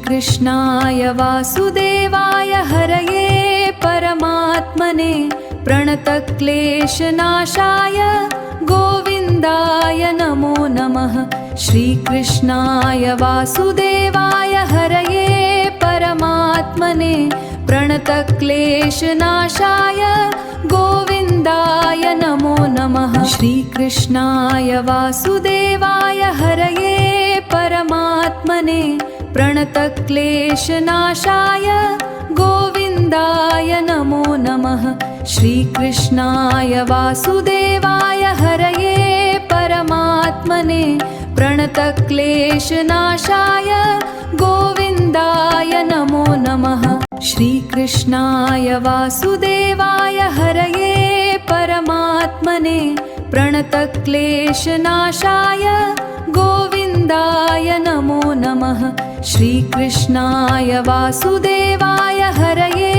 श्रीकृष्णाय वासुदेवाय हरये परमात्मने प्रणतक्लेशनाशाय गोविन्दाय नमो नमः। श्रीकृष्णाय वासुदेवाय हरये परमात्मने प्रणतक्लेशनाशाय गोविन्दाय नमो नमः। श्रीकृष्णाय वासुदेवाय हरये परमात्मने प्रणतक्लेशनाशाय गोविन्दाय नमो नमः। श्रीकृष्णाय वासुदेवाय हरये परमात्मने प्रणतक्लेशनाशाय गोविन्दाय नमो नमः। श्रीकृष्णाय वासुदेवाय हरये परमात्मने प्रणतक्लेशनाशाय गोविन्दाय नमो नमः। श्रीकृष्णाय वासुदेवाय हरये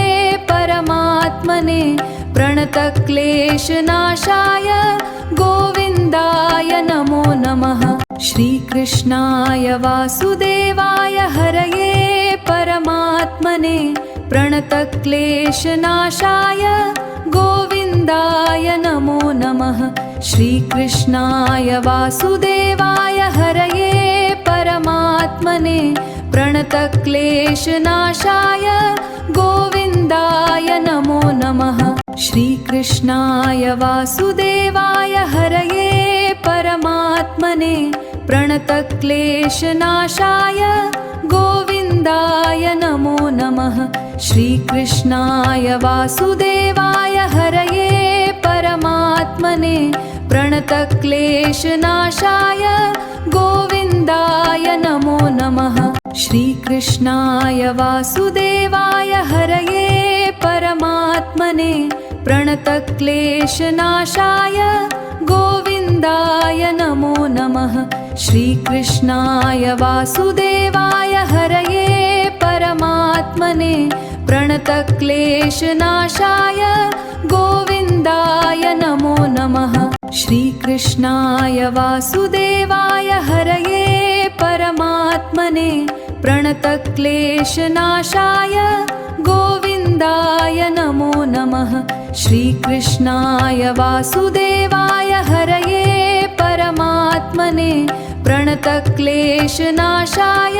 परमात्मने प्रणतक्लेशनाशाय गोविन्दाय नमो नमः। श्रीकृष्णाय वासुदेवाय हरये परमात्मने प्रणतक्लेशनाशाय गोविन्दाय नमो नमः। श्रीकृष्णाय वासुदेवाय हरये परमात्मने प्रणतक्लेशनाशाय गोविन्दाय नमो नमः। श्रीकृष्णाय वासुदेवाय हरये परमात्मने प्रणतक्लेशनाशाय गोविन्दाय नमो नमः। श्रीकृष्णाय वासुदेवाय हरये परमात्मने प्रणतक्लेशनाशाय गोविन्दाय नमो नमः। श्रीकृष्णाय वासुदेवाय हरये परमात्मने प्रणतक्लेशनाशाय गोविन्दाय नमो नमः। श्रीकृष्णाय वासुदेवाय हरये परमात्मने प्रणतक्लेशनाशाय गोविन्दाय नमो नमः। श्रीकृष्णाय वासुदेवाय हरये परमात्मने प्रणतक्लेशनाशाय गोविन्दाय नमो नमः। श्रीकृष्णाय वासुदेवाय हरये परमात्मने प्रणतक्लेशनाशाय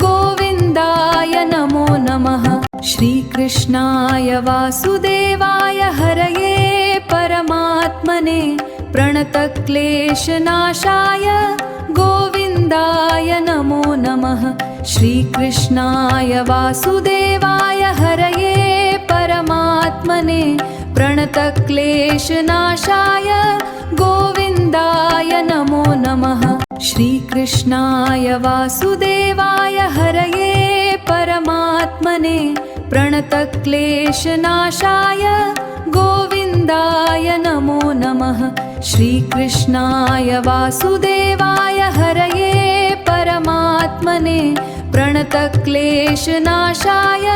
गोविन्दाय नमो नमः। श्रीकृष्णाय वासुदेवाय हरये परमात्मने प्रणतक्लेशनाशाय गोविन्दाय नमो नमः। श्रीकृष्णाय वासुदेवाय हरये परमात्मने प्रणतक्लेशनाशाय गोविन्दाय नमो नमः। श्रीकृष्णाय वासुदेवाय हरये परमात्मने प्रणतक्लेशनाशाय गोविन्दाय नमो नमः। श्रीकृष्णाय वासुदेवाय हरये परमात्मने प्रणतक्लेशनाशाय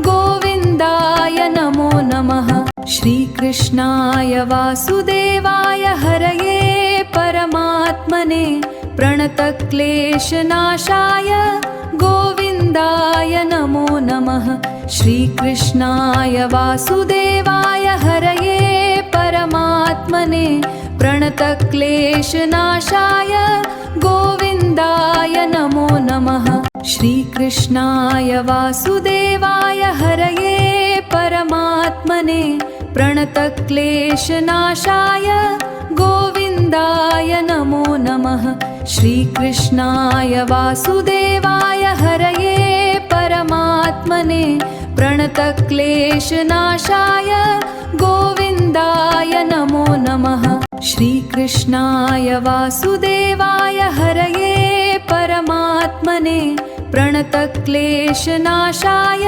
गोविन्दाय नमो नमः। श्रीकृष्णाय वासुदेवाय हरये परमात्मने प्रणतक्लेशनाशाय गोविन्दाय नमो नमः। श्रीकृष्णाय वासुदेवाय हरये परमात्मने प्रणतक्लेशनाशाय गोविन्दाय नमो नमः। श्रीकृष्णाय वासुदेवाय हरये परमात्मने प्रणतक्लेशनाशाय गोविन्दाय नमो नमः। श्रीकृष्णाय वासुदेवाय हरये परमात्मने प्रणतक्लेशनाशाय गोविन्दाय नमो नमः। श्रीकृष्णाय वासुदेवाय हरये परमात्मने प्रणतक्लेशनाशाय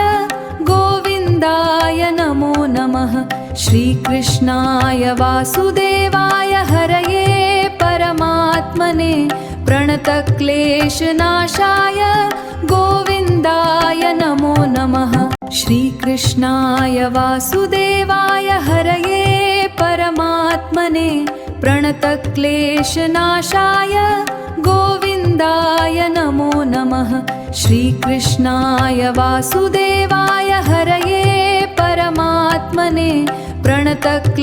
गोविन्दाय नमो नमः। श्रीकृष्णाय वासुदेवाय हरये परमात्मने प्रणतक्लेशनाशाय गोविन्दाय नमो नमः। श्रीकृष्णाय वासुदेवाय हरये परमात्मने प्रणतक्लेशनाशाय गोविन्दाय गोविन्दाय नमो नमः श्रीकृष्णाय वासुदेवाय हरये परमात्मने प्रणतक्लेशनाशाय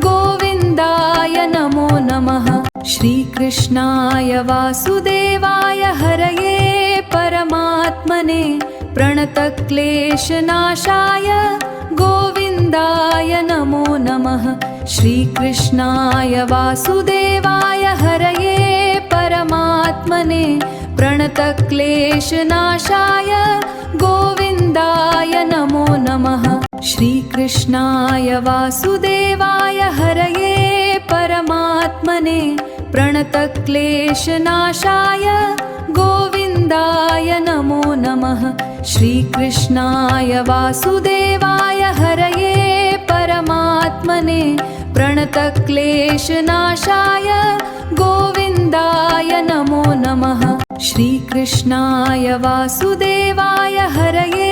गोविन्दाय नमो नमः श्रीकृष्णाय वासुदेवाय हरये परमात्मने प्रणतक्लेशनाशाय गोविन्दाय नमो नमः श्रीकृष्णाय वासुदेवाय हरये परमात्मने प्रणतक्लेशनाशाय गोविन्दाय नमो नमः श्रीकृष्णाय वासुदेवाय हरये परमात्मने प्रणतक्लेशनाशाय गोविन्दाय नमो नमः श्रीकृष्णाय वासुदेवाय हरये परमात्मने प्रणतक्लेशनाशाय गोविन्दाय नमो नमः श्रीकृष्णाय वासुदेवाय हरये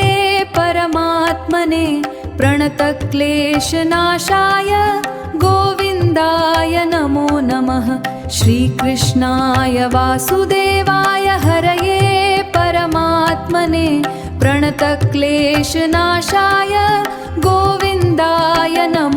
परमात्मने प्रणतक्लेशनाशाय गोविन्दाय नमो नमः श्रीकृष्णाय वासुदेवाय हरये परमात्मने प्रणतक्लेशनाशाय गोविन्दाय नमो